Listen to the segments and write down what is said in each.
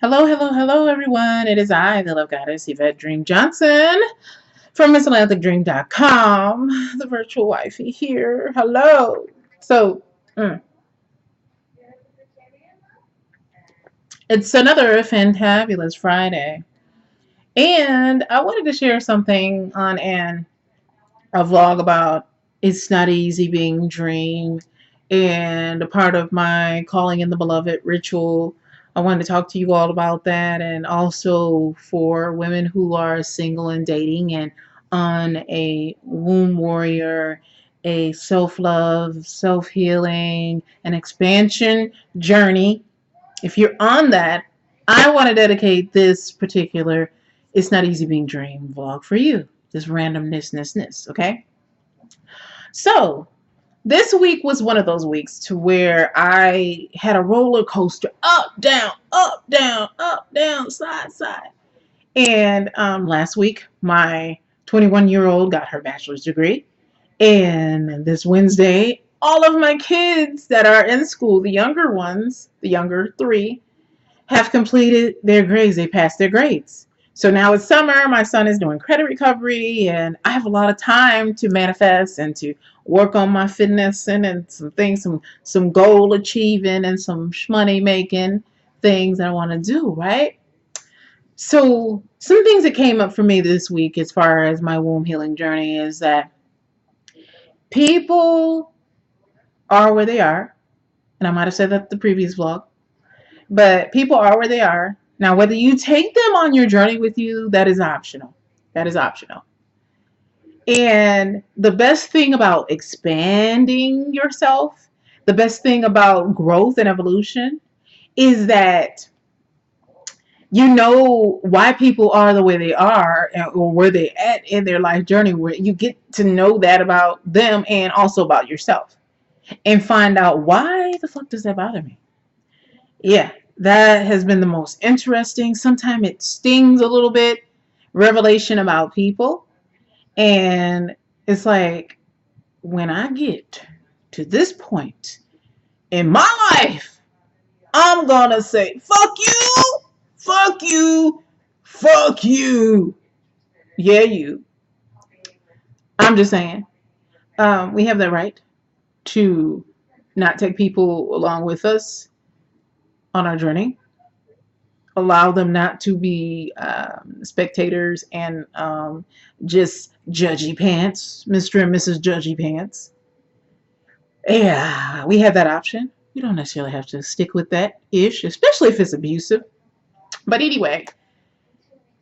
Hello, hello, hello, everyone. It is I, the Love Goddess Yvette Dream Johnson from Ms.Atlanta Thick Dream.com, the virtual wifey here. Hello. So, mm, it's another fantabulous Friday. And I wanted to share something on a vlog about it's not easy being dream and a part of my calling in the beloved ritual. I wanted to talk to you all about that, and also for women who are single and dating and on a womb warrior, a self-love, self-healing, and expansion journey. If you're on that, I want to dedicate this particular It's Not Easy Being Dream vlog for you. This randomness, okay? So, this week was one of those weeks to where I had a roller coaster, up, down, up, down, up, down, side, side. And last week, my 21-year-old got her bachelor's degree. And this Wednesday, all of my kids that are in school, the younger ones, the younger three, have completed their grades. They passed their grades. So now it's summer. My son is doing credit recovery, and I have a lot of time to manifest and to work on my fitness and some things, some goal achieving and some money making things that I want to do, right? So some things that came up for me this week as far as my womb healing journey is that people are where they are. And I might have said that the previous vlog. But people are where they are. Now, whether you take them on your journey with you, that is optional. That is optional. And the best thing about expanding yourself, the best thing about growth and evolution is that you know why people are the way they are or where they're at in their life journey, where you get to know that about them and also about yourself and find out why the fuck does that bother me? Yeah, that has been the most interesting. Sometimes it stings a little bit, revelation about people. And it's like, when I get to this point in my life, I'm gonna say, fuck you, fuck you, fuck you. Yeah, you. I'm just saying, we have the right to not take people along with us on our journey, allow them not to be spectators and just judgy pants, Mr. and Mrs. Judgy Pants. Yeah, we have that option. We don't necessarily have to stick with that ish, especially if it's abusive. But anyway,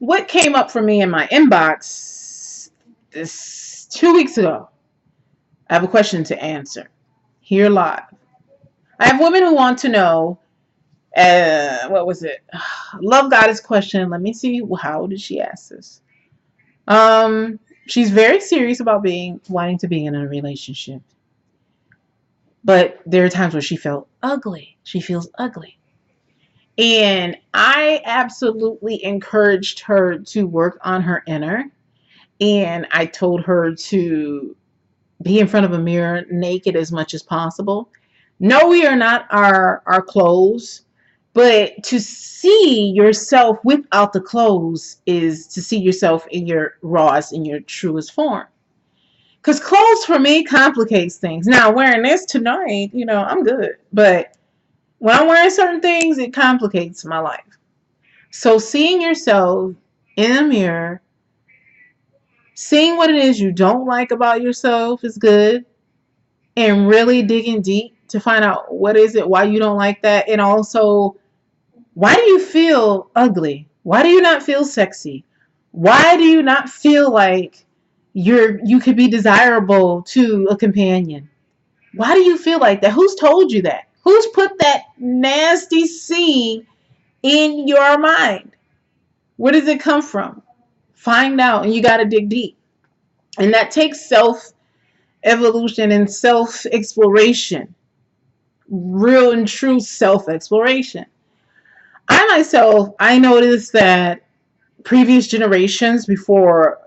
what came up for me in my inbox this 2 weeks ago? I have a question to answer here live. I have women who want to know what was it? Love Goddess question. Let me see. How did she ask this? She's very serious about wanting to be in a relationship, but there are times where she felt ugly. She feels ugly, and I absolutely encouraged her to work on her inner. And I told her to be in front of a mirror naked as much as possible. No, we are not our clothes. But to see yourself without the clothes is to see yourself in your rawest, in your truest form. Because clothes for me complicates things. Now, wearing this tonight, I'm good. But when I'm wearing certain things, it complicates my life. So seeing yourself in a mirror, seeing what it is you don't like about yourself is good. And really digging deep to find out what is it, why you don't like that. And also, why do you feel ugly? Why do you not feel sexy? Why do you not feel like you could be desirable to a companion? Why do you feel like that? Who's told you that? Who's put that nasty seed in your mind? Where does it come from? Find out, and you got to dig deep. And that takes self evolution and self exploration, real and true self exploration. I noticed that previous generations before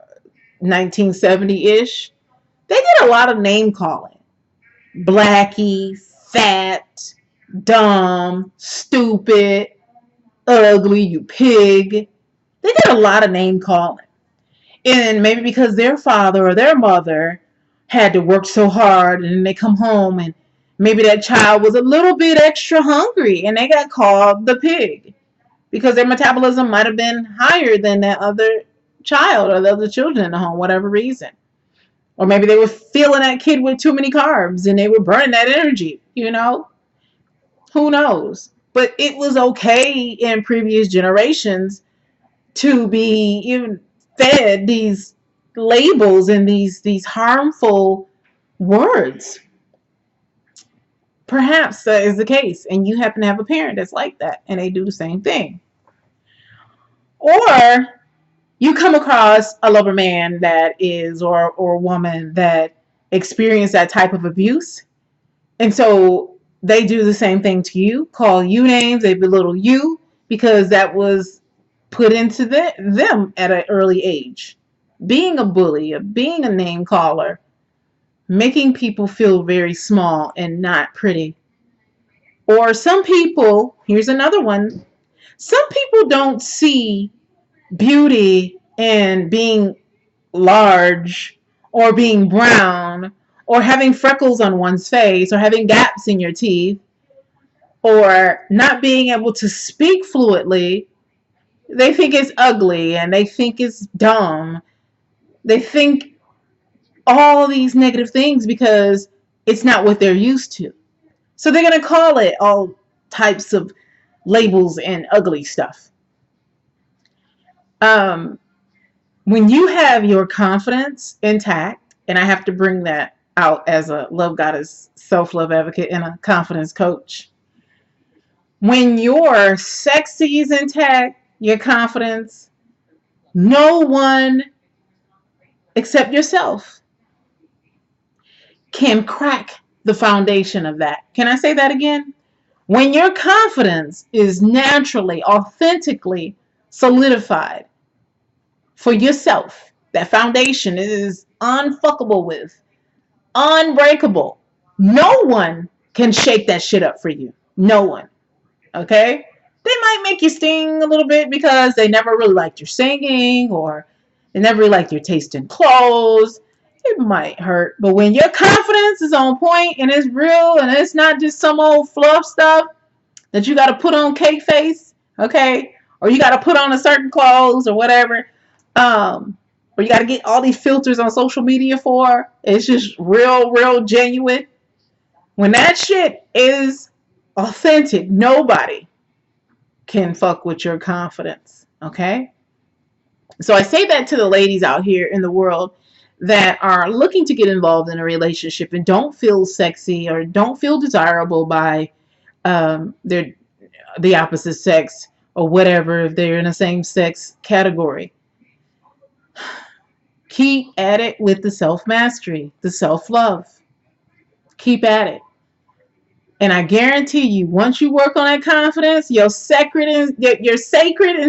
1970-ish, they did a lot of name calling. Blackie, fat, dumb, stupid. ugly, you pig. They did a lot of name calling. And maybe because their father or their mother had to work so hard and they come home and maybe that child was a little bit extra hungry and they got called the pig because their metabolism might have been higher than that other child or the other children in the home, whatever reason. Or maybe they were filling that kid with too many carbs and they were burning that energy, you know? Who knows? But it was okay in previous generations to be even fed these labels and these harmful words. Perhaps that is the case, and you happen to have a parent that's like that, and they do the same thing. Or you come across a lover man that is, or a woman that experienced that type of abuse, and so they do the same thing to you, call you names, they belittle you because that was put into them at an early age. Being a bully, being a name caller, making people feel very small and not pretty. Or some people, here's another one, some people don't see beauty in being large or being brown or having freckles on one's face or having gaps in your teeth or not being able to speak fluently. They think it's ugly and they think it's dumb. They think all these negative things because it's not what they're used to. So they're going to call it all types of labels and ugly stuff. When you have your confidence intact, and I have to bring that out as a Love Goddess self-love advocate and a confidence coach. When your sexy is intact, your confidence, no one except yourself can crack the foundation of that. Can I say that again? When your confidence is naturally, authentically solidified for yourself, that foundation is unfuckable with, unbreakable. No one can shake that shit up for you. No one. Okay? They might make you sting a little bit because they never really liked your singing or they never really liked your taste in clothes. It might hurt. But when your confidence is on point and it's real and it's not just some old fluff stuff that you got to put on cake face, okay? Or you got to put on a certain clothes or whatever. Or you got to get all these filters on social media for. It's just real genuine. When that shit is authentic, nobody can fuck with your confidence, okay? So I say that to the ladies out here in the world that are looking to get involved in a relationship and don't feel sexy or don't feel desirable by the opposite sex or whatever, if they're in a same sex category. Keep at it with the self-mastery, the self-love. Keep at it. And I guarantee you, once you work on that confidence, your sacred and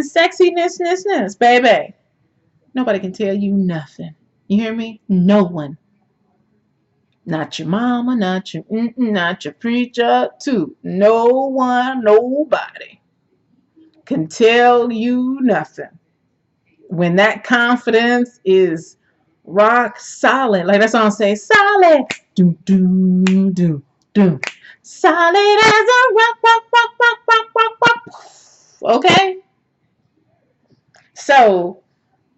sexiness, baby, nobody can tell you nothing. You hear me? No one. Not your mama, not your preacher, too. No one, nobody can tell you nothing. When that confidence is rock solid, like that song says, solid, do do do do, solid as a rock. Okay. So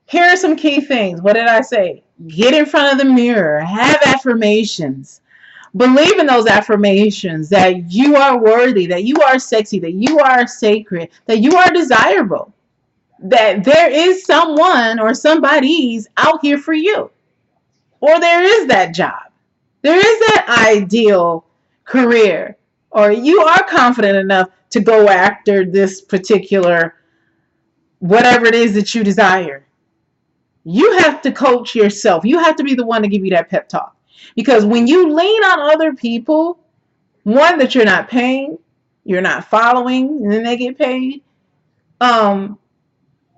here are some key things. What did I say? Get in front of the mirror. Have affirmations. Believe in those affirmations that you are worthy, that you are sexy, that you are sacred, that you are desirable, that there is someone or somebody's out here for you. Or there is that job. There is that ideal career. Or you are confident enough to go after this particular whatever it is that you desire. You have to coach yourself. You have to be the one to give you that pep talk. Because when you lean on other people, one, that you're not paying, you're not following, and then they get paid,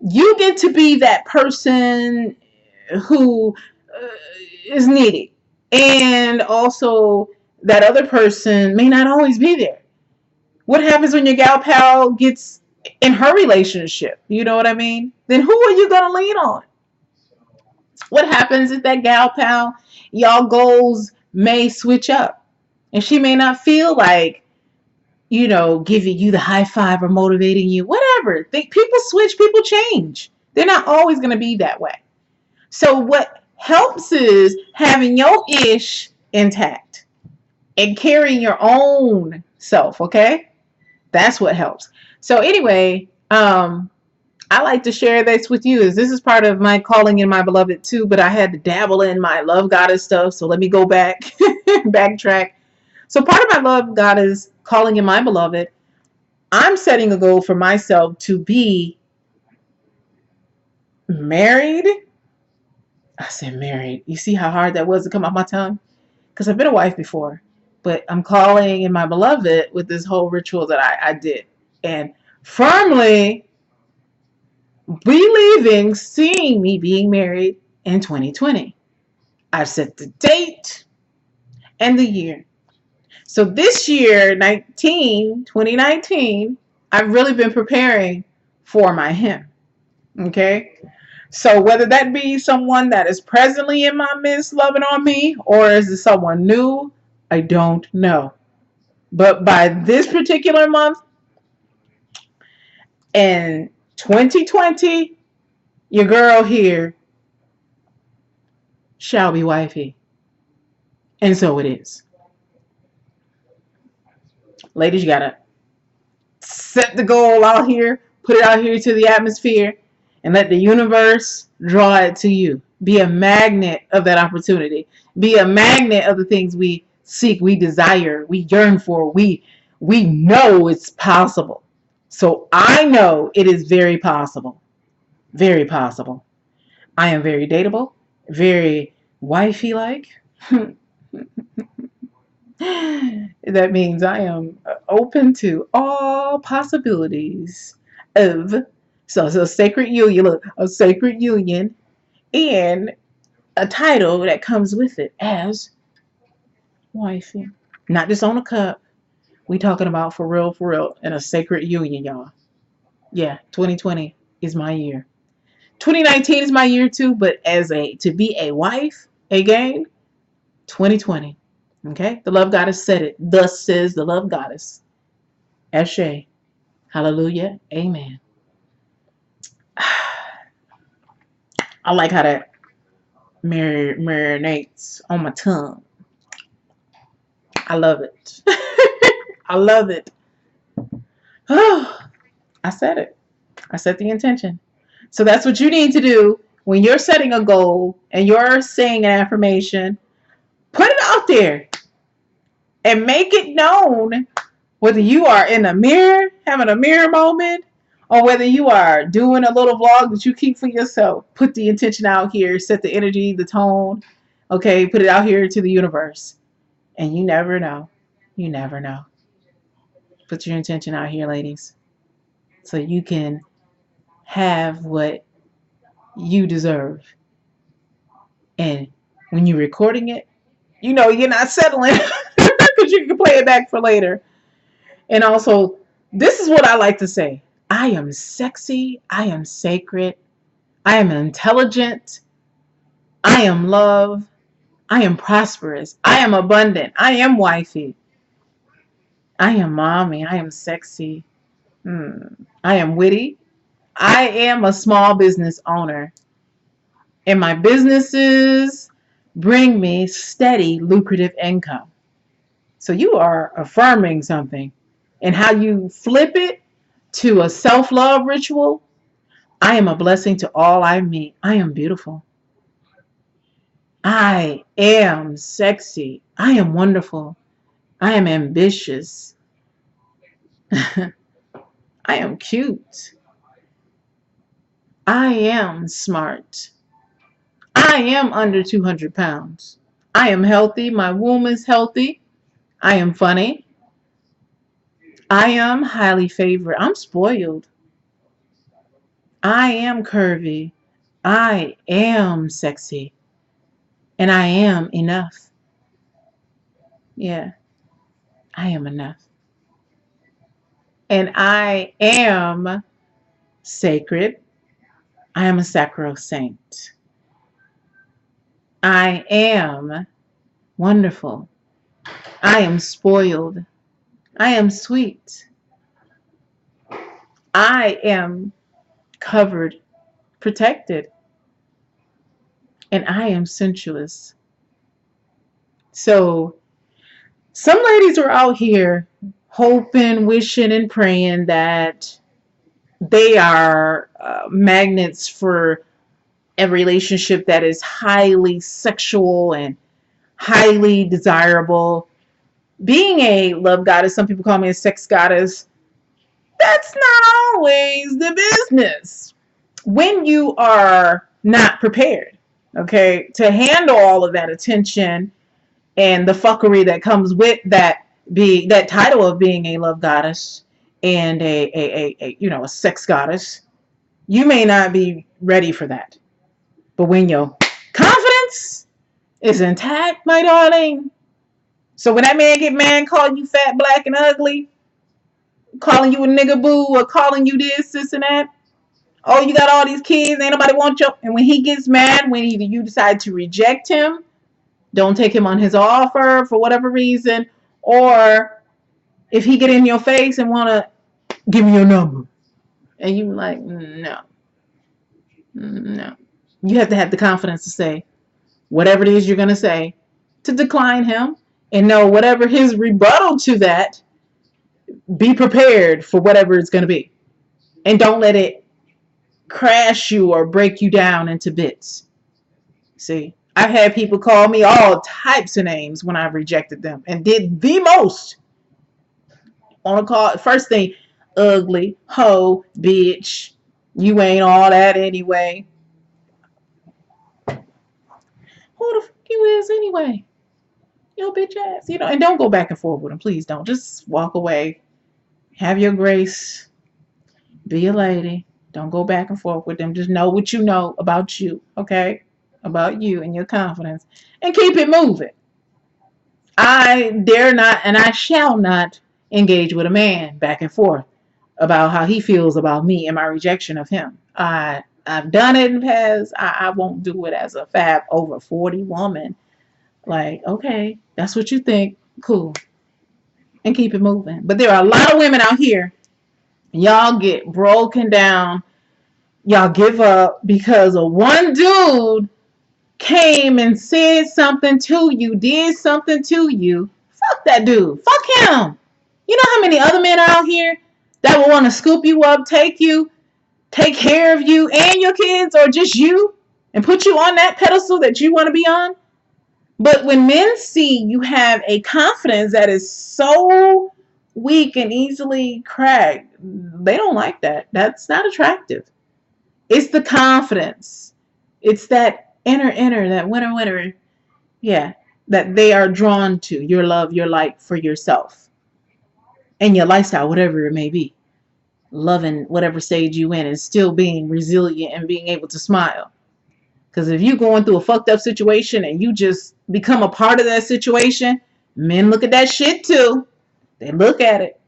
you get to be that person who is needed. And also, that other person may not always be there. What happens when your gal pal gets in her relationship. You know what I mean? Then who are you going to lean on? What happens is that gal pal, y'all goals may switch up. And she may not feel like, giving you the high five or motivating you, whatever. People switch, people change. They're not always going to be that way. So what helps is having your ish intact and carrying your own self, okay? That's what helps. So anyway, I like to share this with you. This is part of my calling in my beloved too, but I had to dabble in my love goddess stuff. So let me go back, backtrack. So part of my love goddess calling in my beloved, I'm setting a goal for myself to be married. I said married. You see how hard that was to come out my tongue? Because I've been a wife before, but I'm calling in my beloved with this whole ritual that I did. And firmly believing, seeing me being married in 2020. I've set the date and the year. So this year, 2019, I've really been preparing for my him. Okay? So whether that be someone that is presently in my midst loving on me, or is it someone new, I don't know. But by this particular month in 2020, your girl here shall be wifey. And so it is. Ladies, you gotta set the goal out here, put it out here to the atmosphere, and let the universe draw it to you. Be a magnet of that opportunity. Be a magnet of the things we seek, we desire, we yearn for. We know it's possible. So I know it is very possible. Very possible. I am very dateable, very wifey like. That means I am open to all possibilities of so sacred union. Look, a sacred union and a title that comes with it as wifey. Not just on a cup. We talking about for real, in a sacred union, y'all. Yeah, 2020 is my year. 2019 is my year too, but to be a wife again, 2020. Okay? The love goddess said it. Thus says the love goddess. Ashe. Hallelujah. Amen. I like how that marinates on my tongue. I love it. I love it. Oh, I said it. I set the intention. So that's what you need to do when you're setting a goal and you're saying an affirmation. Put it out there and make it known, whether you are in a mirror, having a mirror moment, or whether you are doing a little vlog that you keep for yourself. Put the intention out here, set the energy, the tone, okay? Put it out here to the universe. And you never know. You never know. Put your intention out here, ladies, so you can have what you deserve. And when you're recording it, you're not settling because you can play it back for later. And also, this is what I like to say. I am sexy. I am sacred. I am intelligent. I am love. I am prosperous. I am abundant. I am wifey. I am mommy. I am sexy. I am witty. I am a small business owner. And my businesses bring me steady, lucrative income. So you are affirming something. And how you flip it to a self-love ritual. I am a blessing to all I meet. I am beautiful. I am sexy. I am wonderful. I am ambitious. I am cute. I am smart. I am under 200 pounds. I am healthy. My womb is healthy. I am funny. I am highly favored. I'm spoiled. I am curvy. I am sexy. And I am enough. Yeah, I am enough. And I am sacred. I am a sacrosanct. I am wonderful. I am spoiled. I am sweet. I am covered, protected, and I am sensuous. So, some ladies are out here hoping, wishing, and praying that they are magnets for a relationship that is highly sexual and highly desirable. Being a love goddess, some people call me a sex goddess, that's not always the business. When you are not prepared, okay, to handle all of that attention and the fuckery that comes with that title of being a love goddess and a sex goddess, you may not be ready for that. But when your confidence is intact, my darling, so when that man get mad, calling you fat, black, and ugly, calling you a nigga boo, or calling you this, and that, oh, you got all these kids, ain't nobody want you. And when he gets mad, when either you decide to reject him, don't take him on his offer for whatever reason, or if he get in your face and want to give me your number, and you like, no, no. You have to have the confidence to say whatever it is you're going to say to decline him, and know whatever his rebuttal to that, be prepared for whatever it's going to be. And don't let it crash you or break you down into bits. See, I've had people call me all types of names when I've rejected them and did the most on a call. First thing, ugly, hoe, bitch, you ain't all that anyway. Who the fuck you is anyway? Yo, bitch ass. And don't go back and forth with them. Please don't. Just walk away. Have your grace. Be a lady. Don't go back and forth with them. Just know what you know about you, okay? About you and your confidence. And keep it moving. I dare not and I shall not engage with a man back and forth about how he feels about me and my rejection of him. I've done it in the past. I won't do it as a fab over 40 woman. Like, okay, that's what you think. Cool. And keep it moving. But there are a lot of women out here. Y'all get broken down. Y'all give up because of one dude came and said something to you, did something to you. Fuck that dude. Fuck him. You know how many other men are out here that will want to scoop you up, take care of you and your kids, or just you, and put you on that pedestal that you want to be on? But when men see you have a confidence that is so weak and easily cracked, they don't like that. That's not attractive. It's the confidence. It's that inner, that winner. Yeah, that they are drawn to. Your love, your light for yourself. And your lifestyle, whatever it may be. Loving whatever stage you in and still being resilient and being able to smile. Because if you're going through a fucked up situation and you just become a part of that situation, men look at that shit too. They look at it.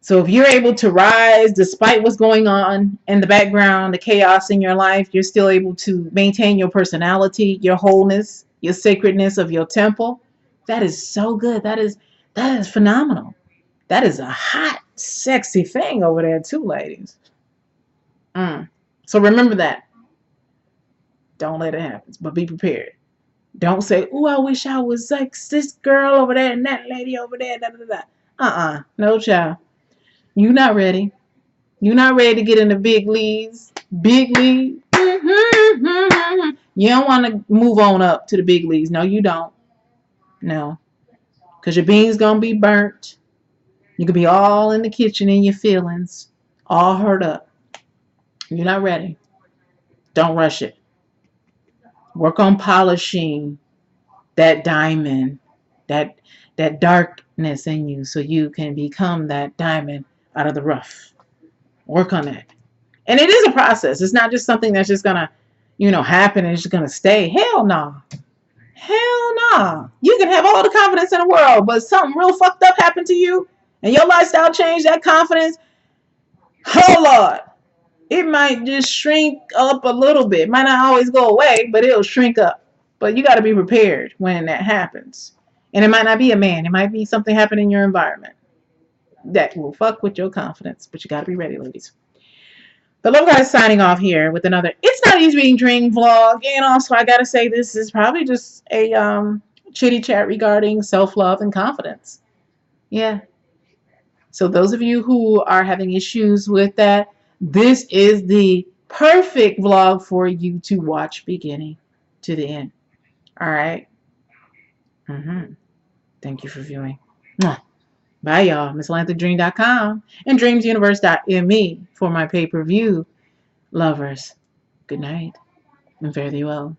So if you're able to rise despite what's going on in the background, the chaos in your life, you're still able to maintain your personality, your wholeness, your sacredness of your temple. That is so good. That is phenomenal. That is a hot, sexy thing over there too, ladies. So remember that. Don't let it happen, but be prepared. Don't say, "Oh, I wish I was like this girl over there and that lady over there." Da, da, da. No, child. You're not ready. You're not ready to get in the big leagues. Big league. You don't want to move on up to the big leagues. No, you don't. No. Because your beans going to be burnt. You could be all in the kitchen in your feelings. All hurt up. You're not ready. Don't rush it. Work on polishing that diamond, that darkness in you, so you can become that diamond out of the rough. Work on that. And it is a process. It's not just something that's just gonna, happen and it's just gonna stay. Hell no. Hell no. You can have all the confidence in the world, but something real fucked up happened to you and your lifestyle changed, that confidence, oh Lord, it might just shrink up a little bit. It might not always go away, but it'll shrink up. But you got to be prepared when that happens. And it might not be a man. It might be something happening in your environment that will fuck with your confidence. But you got to be ready, ladies. The Love Goddess signing off here with another It's Not Easy Being Dream vlog. And also, I got to say, this is probably just a chitty chat regarding self-love and confidence. Yeah. So those of you who are having issues with that, this is the perfect vlog for you to watch beginning to the end. All right. Thank you for viewing. Bye, y'all. Ms.AtlantaThickDream.com and DreamsUniverse.me for my pay-per-view lovers. Good night and fare thee well.